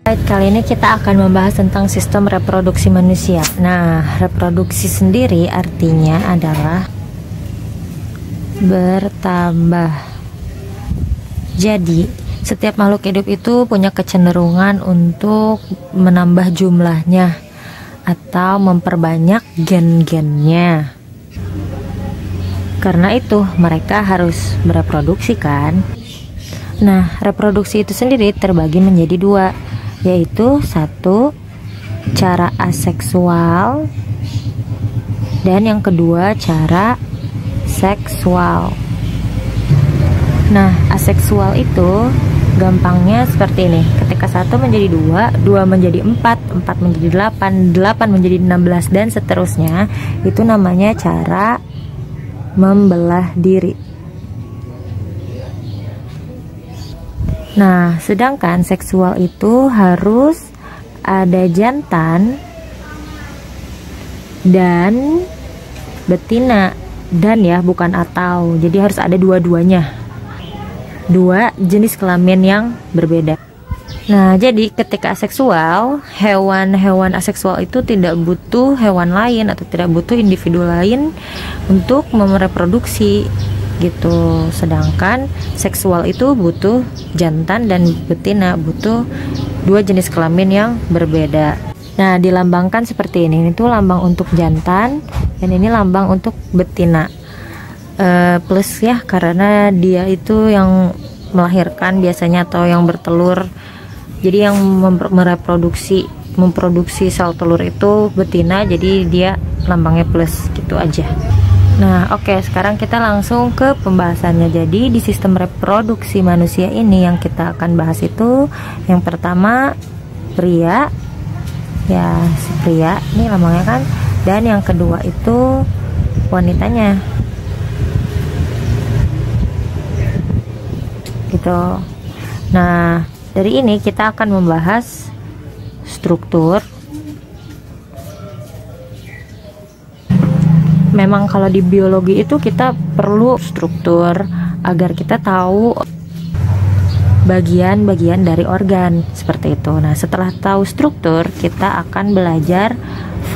Baik, kali ini kita akan membahas tentang sistem reproduksi manusia. Nah, reproduksi sendiri artinya adalah bertambah. Jadi, setiap makhluk hidup itu punya kecenderungan untuk menambah jumlahnya atau memperbanyak gen-gennya. Karena itu, mereka harus bereproduksi kan? Nah, reproduksi itu sendiri terbagi menjadi dua, yaitu satu, cara aseksual, dan yang kedua, cara seksual. Nah, aseksual itu gampangnya seperti ini. Ketika satu menjadi dua, dua menjadi empat, empat menjadi delapan, delapan menjadi 16, dan seterusnya. Itu namanya cara membelah diri. Nah, sedangkan seksual itu harus ada jantan dan betina, dan ya bukan atau, jadi harus ada dua-duanya, dua jenis kelamin yang berbeda. Nah, jadi ketika aseksual, hewan-hewan aseksual itu tidak butuh hewan lain atau tidak butuh individu lain untuk mereproduksi gitu. Sedangkan seksual itu butuh jantan dan betina, butuh dua jenis kelamin yang berbeda. Nah, dilambangkan seperti ini. Itu lambang untuk jantan dan ini lambang untuk betina. Plus ya, karena dia itu yang melahirkan biasanya atau yang bertelur. Jadi yang memproduksi sel telur itu betina, jadi dia lambangnya plus gitu aja. Nah, oke, sekarang kita langsung ke pembahasannya. Jadi di sistem reproduksi manusia ini yang kita akan bahas itu, yang pertama pria, ya si pria ini lambangnya kan, dan yang kedua itu wanitanya gitu. Nah, dari ini kita akan membahas struktur. Memang kalau di biologi itu kita perlu struktur agar kita tahu bagian-bagian dari organ seperti itu. Nah, setelah tahu struktur, kita akan belajar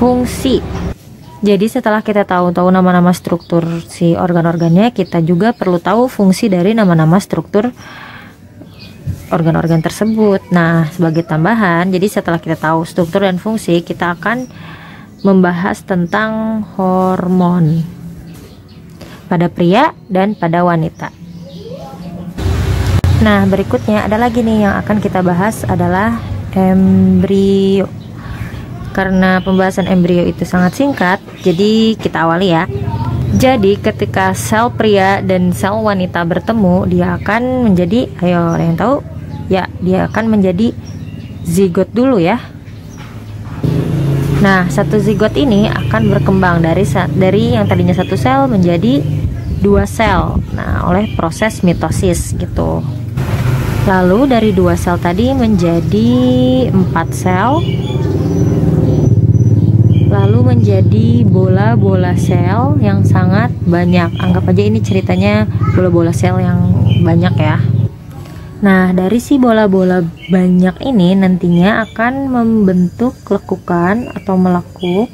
fungsi. Jadi setelah kita tahu nama-nama struktur si organ-organnya, kita juga perlu tahu fungsi dari nama-nama struktur organ-organ tersebut. Nah, sebagai tambahan, jadi setelah kita tahu struktur dan fungsi, kita akan membahas tentang hormon pada pria dan pada wanita. Nah, berikutnya ada lagi nih yang akan kita bahas adalah embrio. Karena pembahasan embrio itu sangat singkat, jadi kita awali ya. Jadi ketika sel pria dan sel wanita bertemu, dia akan menjadi, ayo ada yang tahu? Ya, dia akan menjadi zigot dulu ya. Nah, satu zigot ini akan berkembang dari yang tadinya satu sel menjadi dua sel. Nah, oleh proses mitosis gitu. Lalu dari dua sel tadi menjadi 4 sel. Lalu menjadi bola-bola sel yang sangat banyak. Anggap aja ini ceritanya bola-bola sel yang banyak ya. Nah, dari si bola-bola banyak ini nantinya akan membentuk lekukan atau melekuk.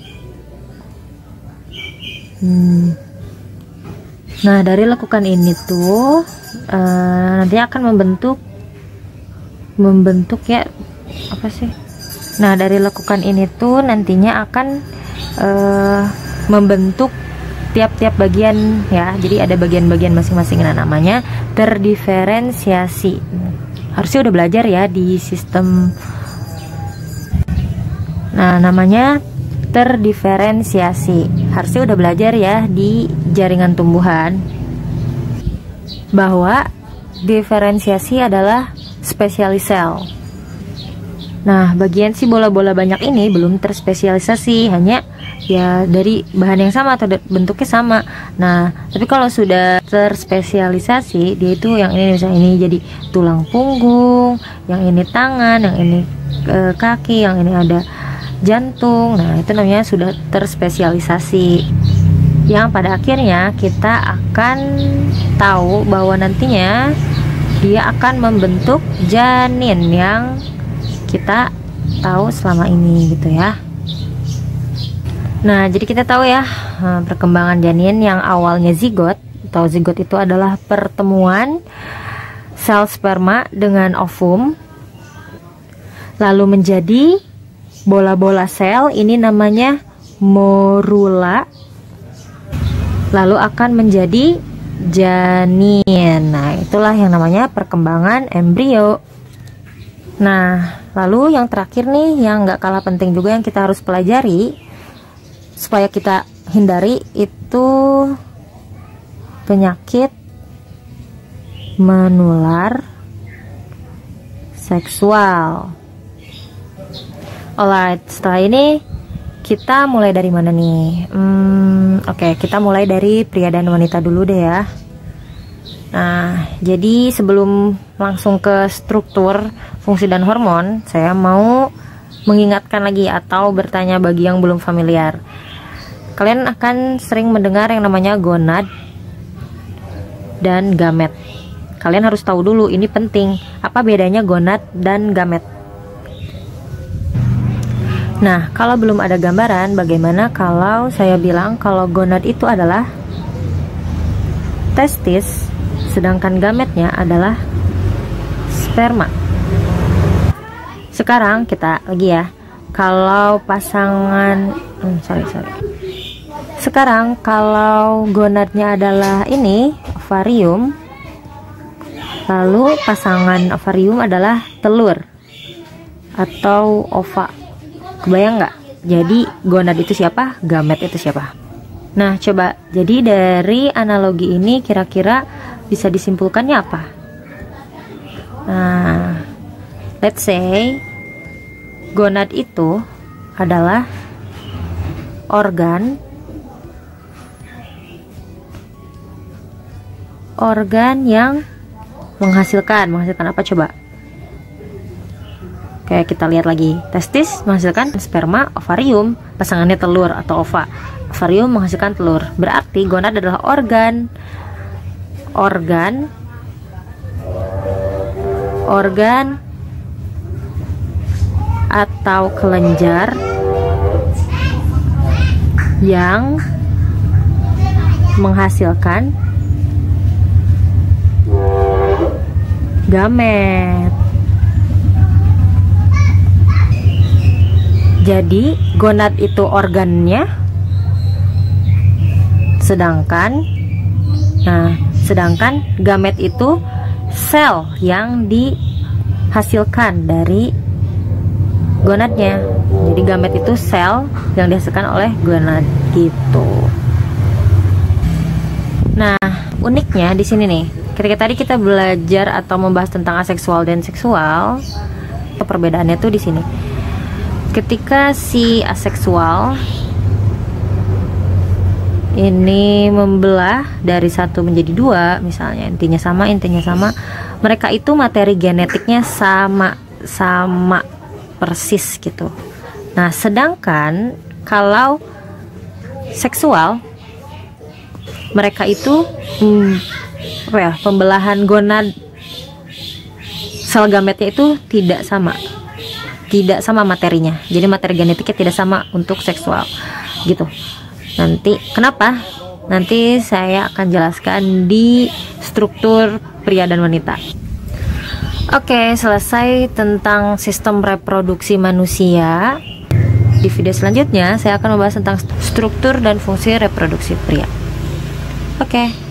Nah, dari lekukan ini tuh nanti akan membentuk ya, apa sih? Nah, dari lekukan ini tuh nantinya akan membentuk tiap-tiap bagian ya. Jadi ada bagian-bagian masing-masing. Nah, namanya terdiferensiasi. Harusnya udah belajar ya di sistem. Nah, namanya terdiferensiasi. Harusnya udah belajar ya di jaringan tumbuhan bahwa diferensiasi adalah spesialis sel. Nah, bagian si bola-bola banyak ini belum terspesialisasi, hanya ya dari bahan yang sama atau bentuknya sama. Nah, tapi kalau sudah terspesialisasi, dia itu yang ini misalnya ini jadi tulang punggung, yang ini tangan, yang ini kaki, yang ini ada jantung. Nah, itu namanya sudah terspesialisasi. Yang pada akhirnya kita akan tahu bahwa nantinya dia akan membentuk janin yang kita tahu selama ini gitu ya. Nah, jadi kita tahu ya, perkembangan janin yang awalnya zigot atau zigot itu adalah pertemuan sel sperma dengan ovum, lalu menjadi bola-bola sel, ini namanya morula, lalu akan menjadi janin. Nah, itulah yang namanya perkembangan embrio. Nah, lalu yang terakhir nih, yang nggak kalah penting juga yang kita harus pelajari supaya kita hindari, itu penyakit menular seksual. Alright, setelah ini kita mulai dari mana nih? Oke, kita mulai dari pria dan wanita dulu deh ya. Nah, jadi sebelum langsung ke struktur, fungsi dan hormon, saya mau mengingatkan lagi atau bertanya bagi yang belum familiar. Kalian akan sering mendengar yang namanya gonad dan gamet. Kalian harus tahu dulu, ini penting. Apa bedanya gonad dan gamet? Nah, kalau belum ada gambaran, bagaimana kalau saya bilang kalau gonad itu adalah testis, sedangkan gametnya adalah sperma. Sekarang kita lagi ya, kalau pasangan sekarang kalau gonadnya adalah ini ovarium, lalu pasangan ovarium adalah telur atau ova. Kebayang nggak? Jadi gonad itu siapa? Gamet itu siapa? Nah, coba, jadi dari analogi ini kira-kira bisa disimpulkannya apa? Nah, let's say gonad itu adalah organ yang menghasilkan apa coba? Oke, kita lihat lagi. Testis menghasilkan sperma, ovarium pasangannya telur atau ova. Ovarium menghasilkan telur. Berarti gonad adalah organ atau kelenjar yang menghasilkan gamet. Jadi gonad itu organnya, sedangkan gamet itu sel yang dihasilkan dari gonadnya. Jadi gamet itu sel yang dihasilkan oleh gonad gitu. Nah, uniknya di sini nih, ketika tadi kita belajar atau membahas tentang aseksual dan seksual, perbedaannya tuh di sini. Ketika si aseksual ini membelah dari satu menjadi dua, misalnya intinya sama, mereka itu materi genetiknya sama persis gitu. Nah, sedangkan kalau seksual, mereka itu pembelahan gonad sel gametnya itu tidak sama materinya. Jadi materi genetiknya tidak sama untuk seksual gitu. Nanti kenapa? Nanti saya akan jelaskan di struktur pria dan wanita. Oke, selesai tentang sistem reproduksi manusia. Di video selanjutnya saya akan membahas tentang struktur dan fungsi reproduksi pria. Oke.